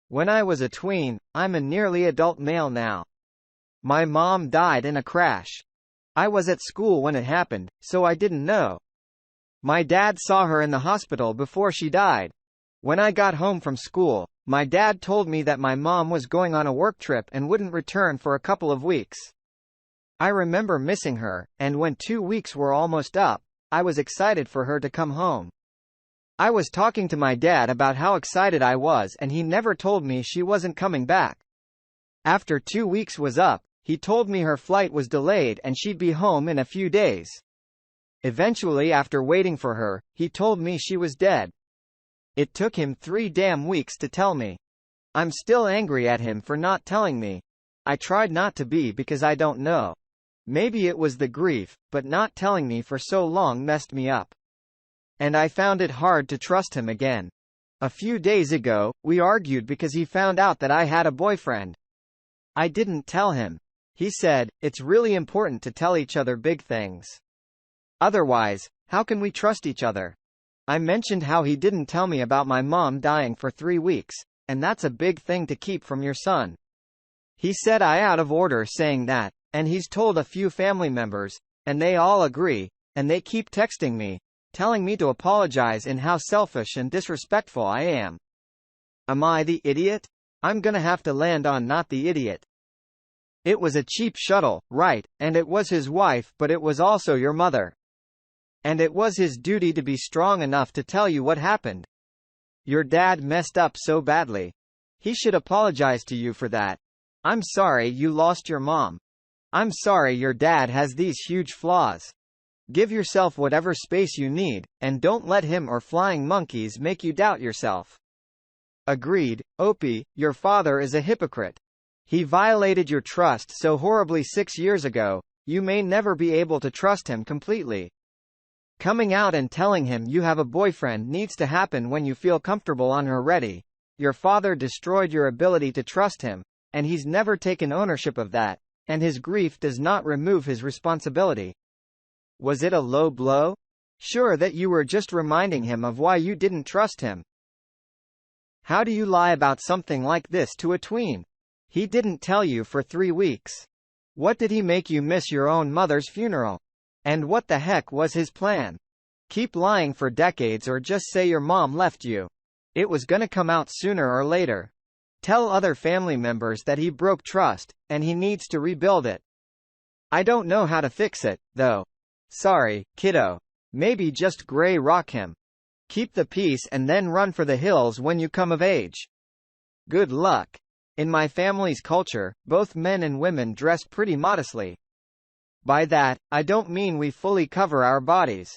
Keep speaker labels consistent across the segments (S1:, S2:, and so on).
S1: When I was a tween, I'm a nearly adult male now. My mom died in a crash. I was at school when it happened, so I didn't know. My dad saw her in the hospital before she died. When I got home from school, my dad told me that my mom was going on a work trip and wouldn't return for a couple of weeks. I remember missing her, and when 2 weeks were almost up, I was excited for her to come home. I was talking to my dad about how excited I was, and he never told me she wasn't coming back. After 2 weeks was up, he told me her flight was delayed and she'd be home in a few days. Eventually, after waiting for her, he told me she was dead. It took him 3 damn weeks to tell me. I'm still angry at him for not telling me. I tried not to be because I don't know. Maybe it was the grief, but not telling me for so long messed me up. And I found it hard to trust him again. A few days ago, we argued because he found out that I had a boyfriend. I didn't tell him. He said, "It's really important to tell each other big things. Otherwise, how can we trust each other?" I mentioned how he didn't tell me about my mom dying for 3 weeks, and that's a big thing to keep from your son. He said I out of order saying that, and he's told a few family members, and they all agree, and they keep texting me, telling me to apologize and how selfish and disrespectful I am. Am I the idiot? I'm gonna have to land on not the idiot. It was a cheap shuttle, right, and it was his wife, but it was also your mother. And it was his duty to be strong enough to tell you what happened. Your dad messed up so badly. He should apologize to you for that. I'm sorry you lost your mom. I'm sorry your dad has these huge flaws. Give yourself whatever space you need, and don't let him or flying monkeys make you doubt yourself. Agreed, Opie, your father is a hypocrite. He violated your trust so horribly 6 years ago, you may never be able to trust him completely. Coming out and telling him you have a boyfriend needs to happen when you feel comfortable and are ready. Your father destroyed your ability to trust him, and he's never taken ownership of that, and his grief does not remove his responsibility. Was it a low blow? Sure that you were just reminding him of why you didn't trust him. How do you lie about something like this to a tween? He didn't tell you for 3 weeks. What did he make you miss your own mother's funeral? And what the heck was his plan? Keep lying for decades or just say your mom left you. It was gonna come out sooner or later. Tell other family members that he broke trust, and he needs to rebuild it. I don't know how to fix it, though. Sorry, kiddo. Maybe just gray rock him. Keep the peace and then run for the hills when you come of age. Good luck. In my family's culture, both men and women dress pretty modestly. By that, I don't mean we fully cover our bodies.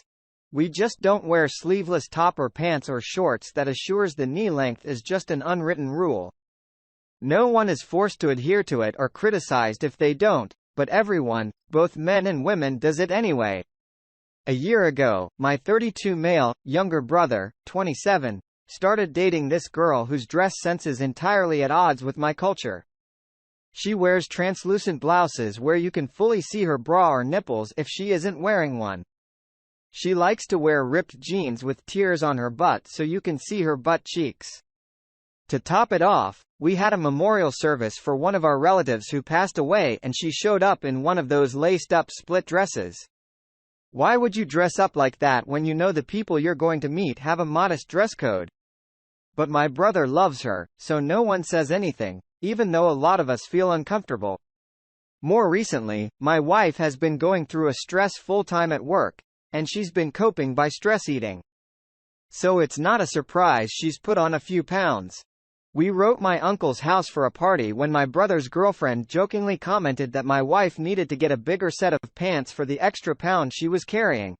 S1: We just don't wear sleeveless top or pants or shorts that assures the knee length is just an unwritten rule. No one is forced to adhere to it or criticized if they don't, but everyone, both men and women, does it anyway. A year ago, my 32 male, younger brother, 27, started dating this girl whose dress sense is entirely at odds with my culture. She wears translucent blouses where you can fully see her bra or nipples if she isn't wearing one. She likes to wear ripped jeans with tears on her butt so you can see her butt cheeks. To top it off, we had a memorial service for one of our relatives who passed away and she showed up in one of those laced-up split dresses. Why would you dress up like that when you know the people you're going to meet have a modest dress code? But my brother loves her, so no one says anything, even though a lot of us feel uncomfortable. More recently, my wife has been going through a stress full-time at work, and she's been coping by stress eating. So it's not a surprise she's put on a few pounds. We were at my uncle's house for a party when my brother's girlfriend jokingly commented that my wife needed to get a bigger set of pants for the extra pound she was carrying.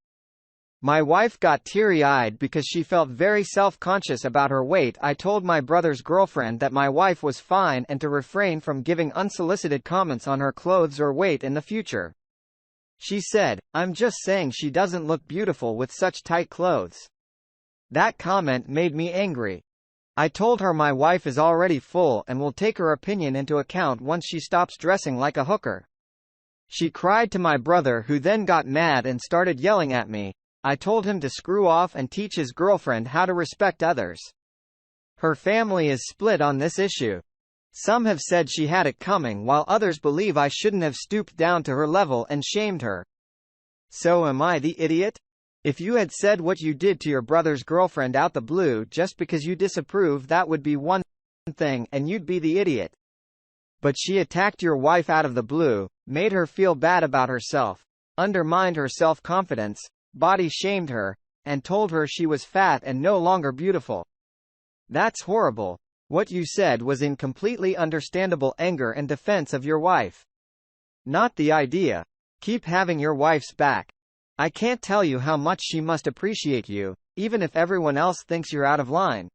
S1: My wife got teary-eyed because she felt very self-conscious about her weight. I told my brother's girlfriend that my wife was fine and to refrain from giving unsolicited comments on her clothes or weight in the future. She said, "I'm just saying she doesn't look beautiful with such tight clothes." That comment made me angry. I told her my wife is already full and will take her opinion into account once she stops dressing like a hooker. She cried to my brother, who then got mad and started yelling at me. I told him to screw off and teach his girlfriend how to respect others. Her family is split on this issue. Some have said she had it coming while others believe I shouldn't have stooped down to her level and shamed her. So am I the idiot? If you had said what you did to your brother's girlfriend out the blue just because you disapprove, that would be one thing and you'd be the idiot. But she attacked your wife out of the blue, made her feel bad about herself, undermined her self-confidence, body shamed her, and told her she was fat and no longer beautiful. That's horrible. What you said was in completely understandable anger and defense of your wife. Not the idea. Keep having your wife's back. I can't tell you how much she must appreciate you, even if everyone else thinks you're out of line.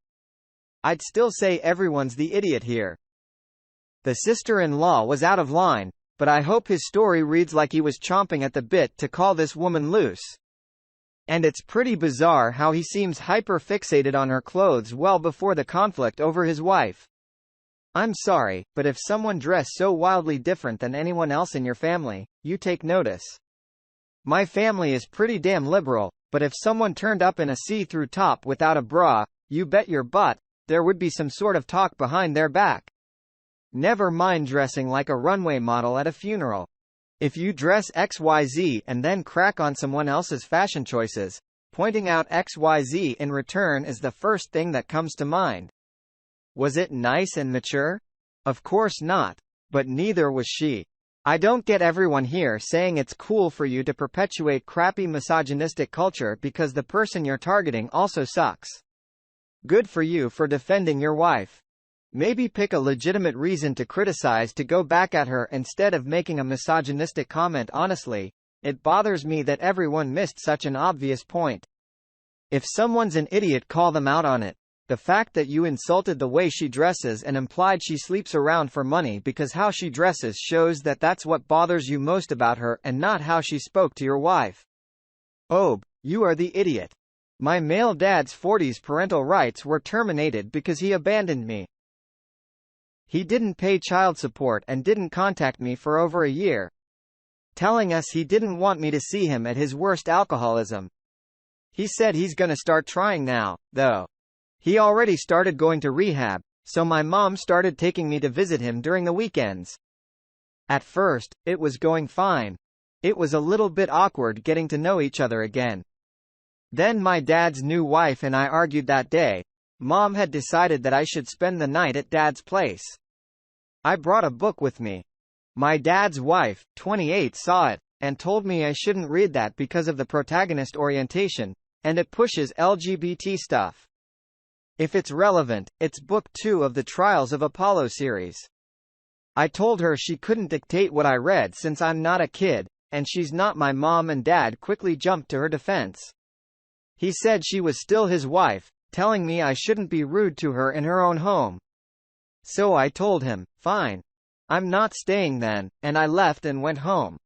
S1: I'd still say everyone's the idiot here. The sister-in-law was out of line, but I hope his story reads like he was chomping at the bit to call this woman loose. And it's pretty bizarre how he seems hyper-fixated on her clothes well before the conflict over his wife. I'm sorry, but if someone dressed so wildly different than anyone else in your family, you take notice. My family is pretty damn liberal, but if someone turned up in a see-through top without a bra, you bet your butt, there would be some sort of talk behind their back. Never mind dressing like a runway model at a funeral. If you dress XYZ and then crack on someone else's fashion choices, pointing out XYZ in return is the first thing that comes to mind. Was it nice and mature? Of course not. But neither was she. I don't get everyone here saying it's cool for you to perpetuate crappy misogynistic culture because the person you're targeting also sucks. Good for you for defending your wife. Maybe pick a legitimate reason to criticize to go back at her instead of making a misogynistic comment. Honestly, it bothers me that everyone missed such an obvious point. If someone's an idiot, call them out on it. The fact that you insulted the way she dresses and implied she sleeps around for money because how she dresses shows that that's what bothers you most about her and not how she spoke to your wife. Oh, you are the idiot. My male dad's 40s parental rights were terminated because he abandoned me. He didn't pay child support and didn't contact me for over a year, telling us he didn't want me to see him at his worst alcoholism. He said he's gonna start trying now, though. He already started going to rehab, so my mom started taking me to visit him during the weekends. At first, it was going fine. It was a little bit awkward getting to know each other again. Then my dad's new wife and I argued that day. Mom had decided that I should spend the night at Dad's place. I brought a book with me. My dad's wife, 28, saw it, and told me I shouldn't read that because of the protagonist orientation, and it pushes LGBT stuff. If it's relevant, it's book 2 of the Trials of Apollo series. I told her she couldn't dictate what I read since I'm not a kid, and she's not my mom, and Dad quickly jumped to her defense. He said she was still his wife, telling me I shouldn't be rude to her in her own home. So I told him, fine. I'm not staying then, and I left and went home.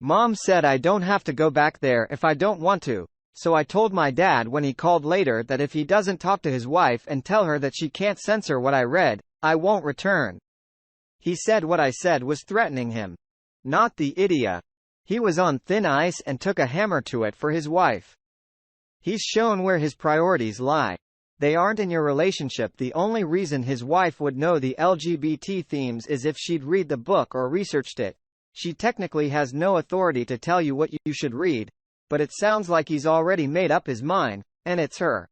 S1: Mom said I don't have to go back there if I don't want to, so I told my dad when he called later that if he doesn't talk to his wife and tell her that she can't censor what I read, I won't return. He said what I said was threatening him. Not the idiot. He was on thin ice and took a hammer to it for his wife. He's shown where his priorities lie. They aren't in your relationship. The only reason his wife would know the LGBT themes is if she'd read the book or researched it. She technically has no authority to tell you what you should read, but it sounds like he's already made up his mind, and it's her.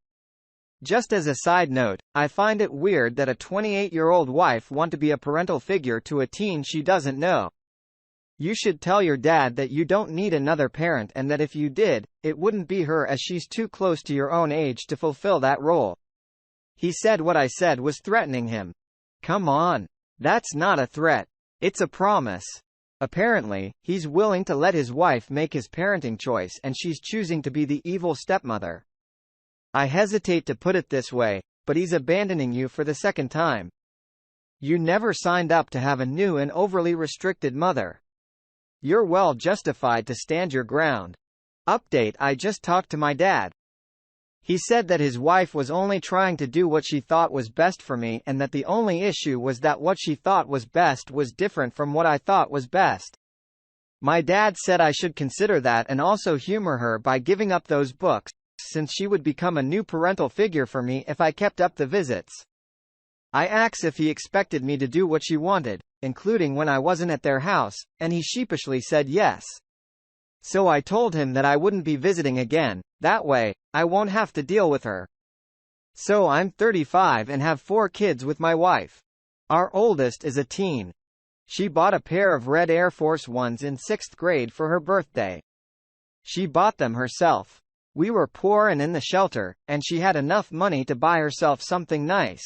S1: Just as a side note, I find it weird that a 28-year-old wife want to be a parental figure to a teen she doesn't know. You should tell your dad that you don't need another parent and that if you did, it wouldn't be her as she's too close to your own age to fulfill that role. He said what I said was threatening him. Come on. That's not a threat. It's a promise. Apparently, he's willing to let his wife make his parenting choice and she's choosing to be the evil stepmother. I hesitate to put it this way, but he's abandoning you for the second time. You never signed up to have a new and overly restricted mother. You're well justified to stand your ground. Update: I just talked to my dad. He said that his wife was only trying to do what she thought was best for me and that the only issue was that what she thought was best was different from what I thought was best. My dad said I should consider that and also humor her by giving up those books, since she would become a new parental figure for me if I kept up the visits. I asked if he expected me to do what she wanted, including when I wasn't at their house, and he sheepishly said yes. So I told him that I wouldn't be visiting again, that way, I won't have to deal with her. So I'm 35 and have 4 kids with my wife. Our oldest is a teen. She bought a pair of red Air Force Ones in 6th grade for her birthday. She bought them herself. We were poor and in the shelter, and she had enough money to buy herself something nice.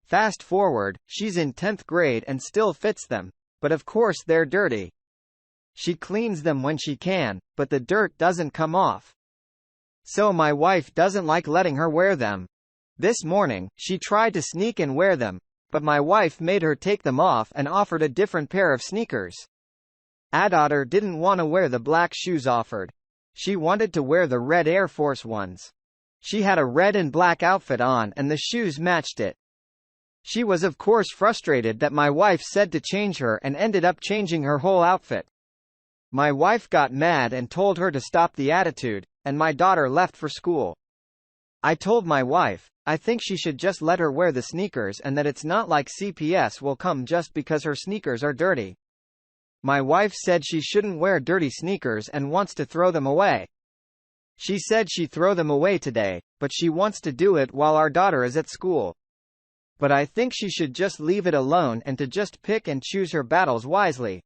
S1: Fast forward, she's in 10th grade and still fits them, but of course they're dirty. She cleans them when she can, but the dirt doesn't come off. So my wife doesn't like letting her wear them. This morning, she tried to sneak and wear them, but my wife made her take them off and offered a different pair of sneakers. Daughter didn't want to wear the black shoes offered. She wanted to wear the red Air Force Ones. She had a red and black outfit on and the shoes matched it. She was of course frustrated that my wife said to change her and ended up changing her whole outfit. My wife got mad and told her to stop the attitude, and my daughter left for school. I told my wife, I think she should just let her wear the sneakers and that it's not like CPS will come just because her sneakers are dirty. My wife said she shouldn't wear dirty sneakers and wants to throw them away. She said she'd throw them away today, but she wants to do it while our daughter is at school. But I think she should just leave it alone and to just pick and choose her battles wisely.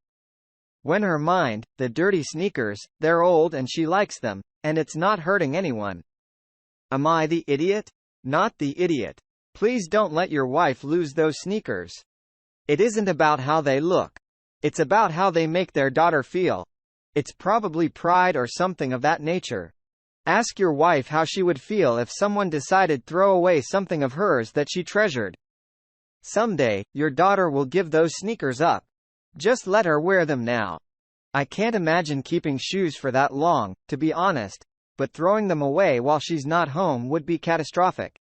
S1: When her mind, the dirty sneakers, they're old and she likes them, and it's not hurting anyone. Am I the idiot? Not the idiot. Please don't let your wife lose those sneakers. It isn't about how they look. It's about how they make their daughter feel. It's probably pride or something of that nature. Ask your wife how she would feel if someone decided to throw away something of hers that she treasured. Someday, your daughter will give those sneakers up. Just let her wear them now. I can't imagine keeping shoes for that long, to be honest, but throwing them away while she's not home would be catastrophic.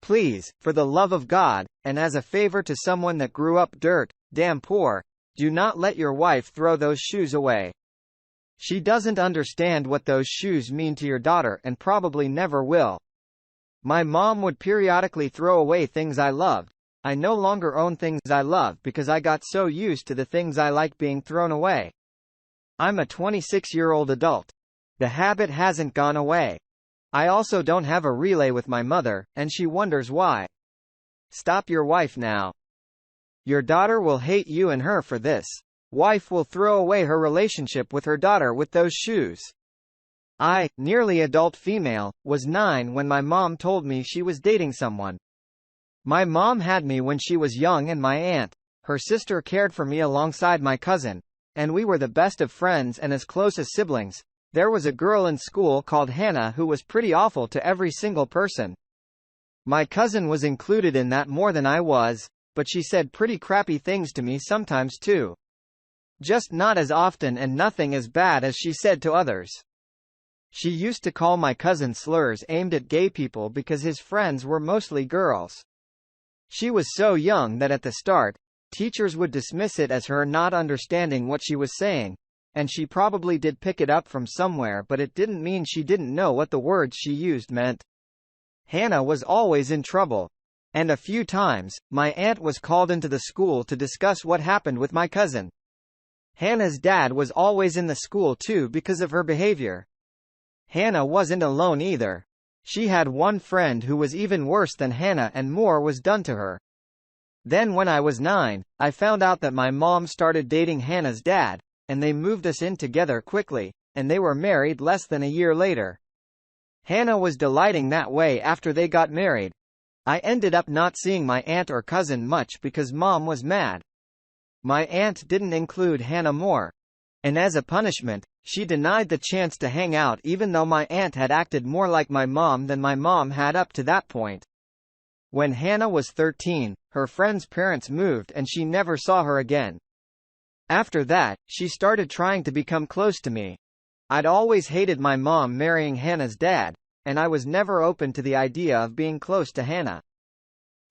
S1: Please, for the love of God, and as a favor to someone that grew up damn poor, do not let your wife throw those shoes away. She doesn't understand what those shoes mean to your daughter and probably never will. My mom would periodically throw away things I loved. I no longer own things I love because I got so used to the things I like being thrown away. I'm a 26-year-old adult. The habit hasn't gone away. I also don't have a relay with my mother, and she wonders why. Stop your wife now. Your daughter will hate you and her for this. Wife will throw away her relationship with her daughter with those shoes. I, nearly adult female, was 9 when my mom told me she was dating someone. My mom had me when she was young and my aunt, her sister, cared for me alongside my cousin, and we were the best of friends and as close as siblings. There was a girl in school called Hannah who was pretty awful to every single person. My cousin was included in that more than I was, but she said pretty crappy things to me sometimes too. Just not as often and nothing as bad as she said to others. She used to call my cousin slurs aimed at gay people because his friends were mostly girls. She was so young that at the start, teachers would dismiss it as her not understanding what she was saying, and she probably did pick it up from somewhere, but it didn't mean she didn't know what the words she used meant. Hannah was always in trouble. And a few times, my aunt was called into the school to discuss what happened with my cousin. Hannah's dad was always in the school too because of her behavior. Hannah wasn't alone either. She had one friend who was even worse than Hannah and more was done to her. Then when I was 9, I found out that my mom started dating Hannah's dad, and they moved us in together quickly, and they were married less than a year later. Hannah was delighting that way after they got married. I ended up not seeing my aunt or cousin much because mom was mad. My aunt didn't include Hannah more. And as a punishment, she denied the chance to hang out even though my aunt had acted more like my mom than my mom had up to that point. When Hannah was 13, her friend's parents moved and she never saw her again. After that, she started trying to become close to me. I'd always hated my mom marrying Hannah's dad, and I was never open to the idea of being close to Hannah.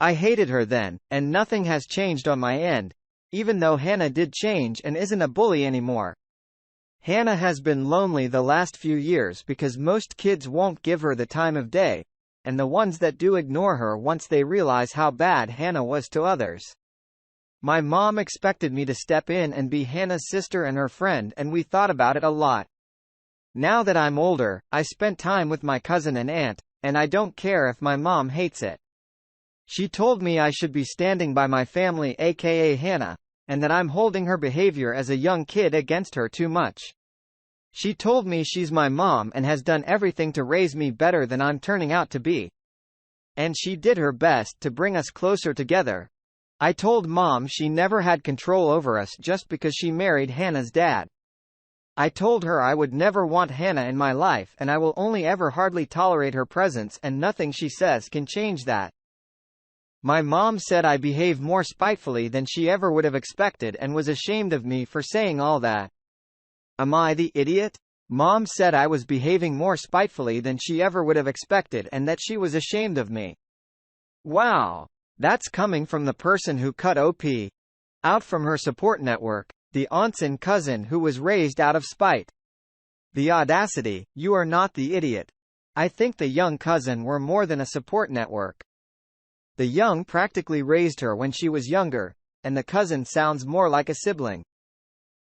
S1: I hated her then, and nothing has changed on my end, even though Hannah did change and isn't a bully anymore. Hannah has been lonely the last few years because most kids won't give her the time of day, and the ones that do ignore her once they realize how bad Hannah was to others. My mom expected me to step in and be Hannah's sister and her friend, and we thought about it a lot. Now that I'm older, I spent time with my cousin and aunt, and I don't care if my mom hates it. She told me I should be standing by my family, aka Hannah, and that I'm holding her behavior as a young kid against her too much. She told me she's my mom and has done everything to raise me better than I'm turning out to be. And she did her best to bring us closer together. I told Mom she never had control over us just because she married Hannah's dad. I told her I would never want Hannah in my life and I will only ever hardly tolerate her presence, and nothing she says can change that. My mom said I behave more spitefully than she ever would have expected and was ashamed of me for saying all that. Am I the idiot? Mom said I was behaving more spitefully than she ever would have expected and that she was ashamed of me. Wow. That's coming from the person who cut OP out from her support network, the Onsen cousin who was raised out of spite. The audacity. You are not the idiot. I think the young cousin were more than a support network. The young practically raised her when she was younger, and the cousin sounds more like a sibling.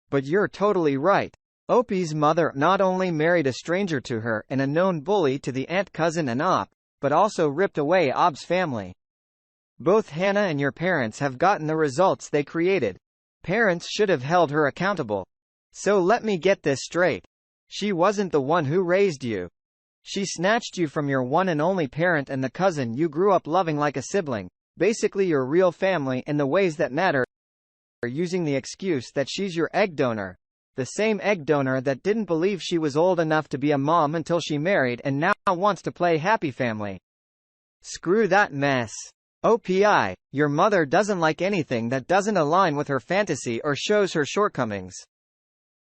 S1: But you're totally right. OP's mother not only married a stranger to her and a known bully to the aunt, cousin and op, but also ripped away OP's family. Both Hannah and your parents have gotten the results they created. Parents should have held her accountable. So let me get this straight. She wasn't the one who raised you. She snatched you from your one and only parent and the cousin you grew up loving like a sibling, basically your real family in the ways that matter, using the excuse that she's your egg donor. The same egg donor that didn't believe she was old enough to be a mom until she married and now wants to play happy family. Screw that mess. OPI, your mother doesn't like anything that doesn't align with her fantasy or shows her shortcomings.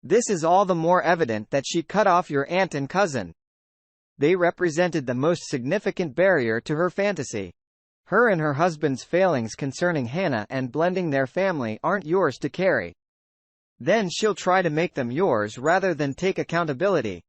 S1: This is all the more evident that she cut off your aunt and cousin. They represented the most significant barrier to her fantasy. Her and her husband's failings concerning Hannah and blending their family aren't yours to carry. Then she'll try to make them yours rather than take accountability.